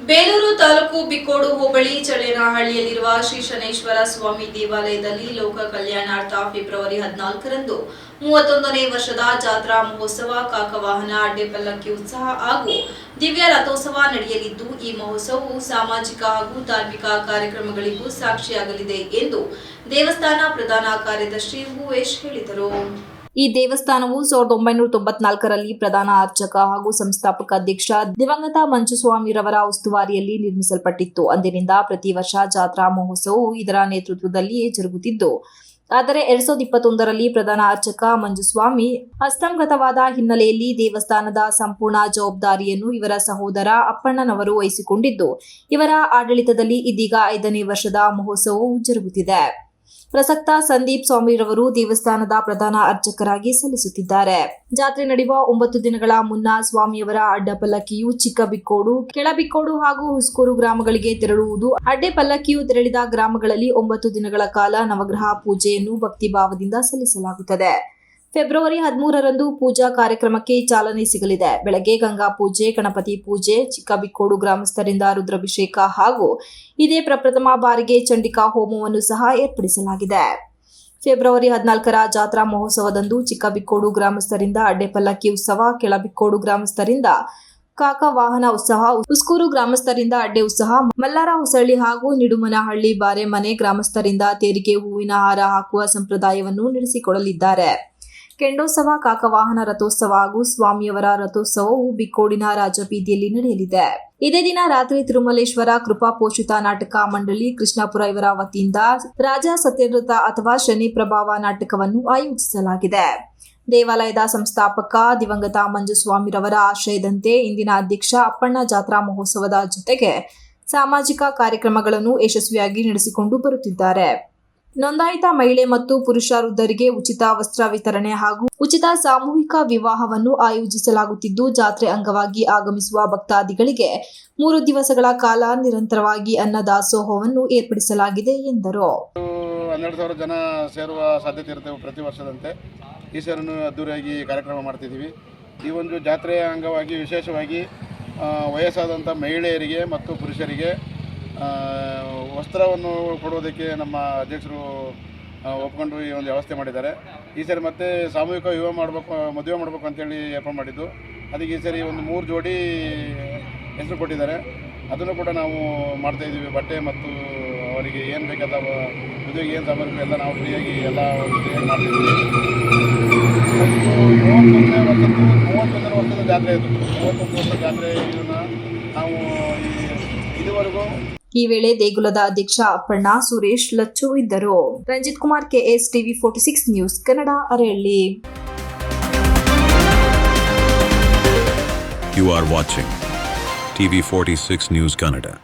ಬೇಲೂರು ತಾಲೂಕು ಬಿಕ್ಕೋಡು ಹೋಬಳಿ ಚಳೇನಹಳ್ಳಿಯಲ್ಲಿರುವ ಶ್ರೀ ಶನೇಶ್ವರ ಸ್ವಾಮಿ ದೇವಾಲಯದಲ್ಲಿ ಲೋಕ ಕಲ್ಯಾಣಾರ್ಥ ಫೆಬ್ರವರಿ 14ರಂದು 31ನೇ ವರ್ಷದ ಜಾತ್ರಾ ಮಹೋತ್ಸವ, ಕಾಕವಾಹನ, ಅಡ್ಡೆಪಲ್ಲಕ್ಕಿ ಉತ್ಸವ ಹಾಗೂ ದಿವ್ಯ ರಥೋತ್ಸವ ನಡೆಯಲಿದ್ದು, ಈ ಮಹೋತ್ಸವವು ಸಾಮಾಜಿಕ ಹಾಗೂ ಧಾರ್ಮಿಕ ಕಾರ್ಯಕ್ರಮಗಳಿಗೂ ಸಾಕ್ಷಿಯಾಗಲಿದೆ ಎಂದು ದೇವಸ್ಥಾನ ಪ್ರಧಾನ ಕಾರ್ಯದರ್ಶಿ ಭುವೇಶ್ ಹೇಳಿದರು. ಈ ದೇವಸ್ಥಾನವು 1994ರಲ್ಲಿ ಪ್ರಧಾನ ಅರ್ಚಕ ಹಾಗೂ ಸಂಸ್ಥಾಪಕ ಅಧ್ಯಕ್ಷ ದಿವಂಗತ ಮಂಜುಸ್ವಾಮಿರವರ ಉಸ್ತುವಾರಿಯಲ್ಲಿ ನಿರ್ಮಿಸಲ್ಪಟ್ಟಿತ್ತು. ಅಂದಿನಿಂದ ಪ್ರತಿ ವರ್ಷ ಜಾತ್ರಾ ಮಹೋತ್ಸವವು ಇದರ ನೇತೃತ್ವದಲ್ಲಿಯೇ ಜರುಗುತ್ತಿದ್ದು, ಆದರೆ 2021ರಲ್ಲಿ ಪ್ರಧಾನ ಅರ್ಚಕ ಮಂಜುಸ್ವಾಮಿ ಅಸ್ತಂಗತವಾದ ಹಿನ್ನೆಲೆಯಲ್ಲಿ ದೇವಸ್ಥಾನದ ಸಂಪೂರ್ಣ ಜವಾಬ್ದಾರಿಯನ್ನು ಇವರ ಸಹೋದರ ಅಪ್ಪಣ್ಣನವರು ವಹಿಸಿಕೊಂಡಿದ್ದು, ಇವರ ಆಡಳಿತದಲ್ಲಿ ಇದೀಗ 5ನೇ ವರ್ಷದ ಮಹೋತ್ಸವವು ಜರುಗುತ್ತಿದೆ. ಪ್ರಸಕ್ತ ಸಂದೀಪ್ ಸ್ವಾಮಿರವರು ದೇವಸ್ಥಾನದ ಪ್ರಧಾನ ಅರ್ಚಕರಾಗಿ ಸಲ್ಲಿಸುತ್ತಿದ್ದಾರೆ. ಜಾತ್ರೆ ನಡೆಯುವ 9 ದಿನಗಳ ಮುನ್ನ ಸ್ವಾಮಿಯವರ ಅಡ್ಡಪಲ್ಲಕ್ಕಿಯು ಚಿಕ್ಕಬಿಕ್ಕೋಡು, ಕೆಳಬಿಕ್ಕೋಡು ಹಾಗೂ ಹುಸ್ಕೂರು ಗ್ರಾಮಗಳಿಗೆ ತೆರಳುವುದು. ಅಡ್ಡಪಲ್ಲಕ್ಕಿಯು ತೆರಳಿದ ಗ್ರಾಮಗಳಲ್ಲಿ 9 ದಿನಗಳ ಕಾಲ ನವಗ್ರಹ ಪೂಜೆಯನ್ನು ಭಕ್ತಿಭಾವದಿಂದ ಸಲ್ಲಿಸಲಾಗುತ್ತದೆ. ಫೆಬ್ರವರಿ 13ರಂದು ಪೂಜಾ ಕಾರ್ಯಕ್ರಮಕ್ಕೆ ಚಾಲನೆ ಸಿಗಲಿದೆ. ಬೆಳಗ್ಗೆ ಗಂಗಾ ಪೂಜೆ, ಗಣಪತಿ ಪೂಜೆ, ಚಿಕ್ಕಬಿಕ್ಕೋಡು ಗ್ರಾಮಸ್ಥರಿಂದ ರುದ್ರಾಭಿಷೇಕ ಹಾಗೂ ಇದೇ ಪ್ರಪ್ರಥಮ ಬಾರಿಗೆ ಚಂಡಿಕಾ ಹೋಮವನ್ನು ಸಹ ಏರ್ಪಡಿಸಲಾಗಿದೆ. ಫೆಬ್ರವರಿ 14ರ ಜಾತ್ರಾ ಮಹೋತ್ಸವದಂದು ಚಿಕ್ಕಬಿಕ್ಕೋಡು ಗ್ರಾಮಸ್ಥರಿಂದ ಅಡ್ಡೆಪಲ್ಲಕ್ಕಿ ಉತ್ಸವ, ಕೆಳಬಿಕ್ಕೋಡು ಗ್ರಾಮಸ್ಥರಿಂದ ಕಾಕವಾಹನ ಉತ್ಸವ, ಹುಸ್ಕೂರು ಗ್ರಾಮಸ್ಥರಿಂದ ಅಡ್ಡೆ ಉತ್ಸವ, ಮಲ್ಲಾರ ಹೊಸಳ್ಳಿ ಹಾಗೂ ನಿಡುಮನಹಳ್ಳಿ ಬಾರೆಮನೆ ಗ್ರಾಮಸ್ಥರಿಂದ ತೇರಿಗೆ ಹೂವಿನ ಹಾರ ಹಾಕುವ ಸಂಪ್ರದಾಯವನ್ನು ನಡೆಸಿಕೊಡಲಿದ್ದಾರೆ. ಕೆಂಡೋತ್ಸವ, ಕಾಕವಾಹನ ರಥೋತ್ಸವ ಹಾಗೂ ಸ್ವಾಮಿಯವರ ರಥೋತ್ಸವವು ಬಿಕ್ಕೋಡಿನ ರಾಜಬೀದಿಯಲ್ಲಿ ನಡೆಯಲಿದೆ. ಇದೇ ದಿನ ರಾತ್ರಿ ತಿರುಮಲೇಶ್ವರ ಕೃಪಾ ಪೋಷಿತ ನಾಟಕ ಮಂಡಳಿ ಕೃಷ್ಣಾಪುರ ಇವರ ವತಿಯಿಂದ ರಾಜ ಸತ್ಯವ್ರತ ಅಥವಾ ಶನಿ ಪ್ರಭಾವ ನಾಟಕವನ್ನು ಆಯೋಜಿಸಲಾಗಿದೆ. ದೇವಾಲಯದ ಸಂಸ್ಥಾಪಕ ದಿವಂಗತ ಮಂಜುಸ್ವಾಮಿರವರ ಆಶಯದಂತೆ ಇಂದಿನ ಅಧ್ಯಕ್ಷ ಅಪ್ಪಣ್ಣ ಜಾತ್ರಾ ಮಹೋತ್ಸವದ ಜೊತೆಗೆ ಸಾಮಾಜಿಕ ಕಾರ್ಯಕ್ರಮಗಳನ್ನು ಯಶಸ್ವಿಯಾಗಿ ನಡೆಸಿಕೊಂಡು ಬರುತ್ತಿದ್ದಾರೆ. ನೋಂದಾಯಿತ ಮಹಿಳೆ ಮತ್ತು ಪುರುಷ ವೃದ್ಧರಿಗೆ ಉಚಿತ ವಸ್ತ್ರ ವಿತರಣೆ ಹಾಗೂ ಉಚಿತ ಸಾಮೂಹಿಕ ವಿವಾಹವನ್ನು ಆಯೋಜಿಸಲಾಗುತ್ತಿದ್ದು, ಜಾತ್ರೆ ಅಂಗವಾಗಿ ಆಗಮಿಸುವ ಭಕ್ತಾದಿಗಳಿಗೆ 3 ದಿವಸಗಳ ಕಾಲ ನಿರಂತರವಾಗಿ ಅನ್ನದಾಸೋಹವನ್ನು ಏರ್ಪಡಿಸಲಾಗಿದೆ ಎಂದರು. 12,000 ಜನ ಸೇರುವ ಸಾಧ್ಯತೆ ಇರುತ್ತೆ ಪ್ರತಿ ವರ್ಷದಂತೆ. ಈ ಸಾರಿನೂ ಅದ್ದೂರಿಯಾಗಿ ಕಾರ್ಯಕ್ರಮ ಮಾಡ್ತಿದ್ದೀವಿ. ಈ ಒಂದು ಜಾತ್ರೆಯ ಅಂಗವಾಗಿ ವಿಶೇಷವಾಗಿ ವಯಸ್ಸಾದಂಥ ಮಹಿಳೆಯರಿಗೆ ಮತ್ತು ಪುರುಷರಿಗೆ ವಸ್ತ್ರವನ್ನು ಕೊಡುವುದಕ್ಕೆ ನಮ್ಮ ಅಧ್ಯಕ್ಷರು ಒಪ್ಕೊಂಡು ಈ ಒಂದು ವ್ಯವಸ್ಥೆ ಮಾಡಿದ್ದಾರೆ. ಈ ಸರಿ ಮತ್ತೆ ಸಾಮೂಹಿಕ ಮದುವೆ ಮಾಡಬೇಕು ಅಂತೇಳಿ ಏರ್ಪಾಡು ಮಾಡಿದ್ದು. ಅದಕ್ಕೆ ಈ ಸರಿ ಒಂದು 3 ಜೋಡಿ ಹೆಸರು ಕೊಟ್ಟಿದ್ದಾರೆ. ಅದನ್ನು ಕೂಡ ನಾವು ಮಾಡ್ತಾಯಿದ್ದೀವಿ. ಬಟ್ಟೆ ಮತ್ತು ಅವರಿಗೆ ಏನು ಬೇಕಾದ ಮದುವೆಗೆ ಏನು ಸಾಮಗ್ರಿ ಎಲ್ಲ ನಾವು ಫ್ರೀಯಾಗಿ ಎಲ್ಲ ಮಾಡ್ತಿದ್ದೀವಿ. 31ನೇ ವರ್ಷದ ಜಾತ್ರೆ ಇದು. 31 ವರ್ಷದ ಜಾತ್ರೆ ಇದನ್ನು ನಾವು ಇದುವರೆಗೂ. ಈ ವೇಳೆ ದೇಗುಲದ ಅಧ್ಯಕ್ಷ ಅಪ್ಪಣ್ಣ, ಸುರೇಶ್, ಲಚ್ಚು ಇದ್ದರು. Ranjith Kumar, KS TV 46 news Kannada, Aralli. You are watching TV 46 News Kannada.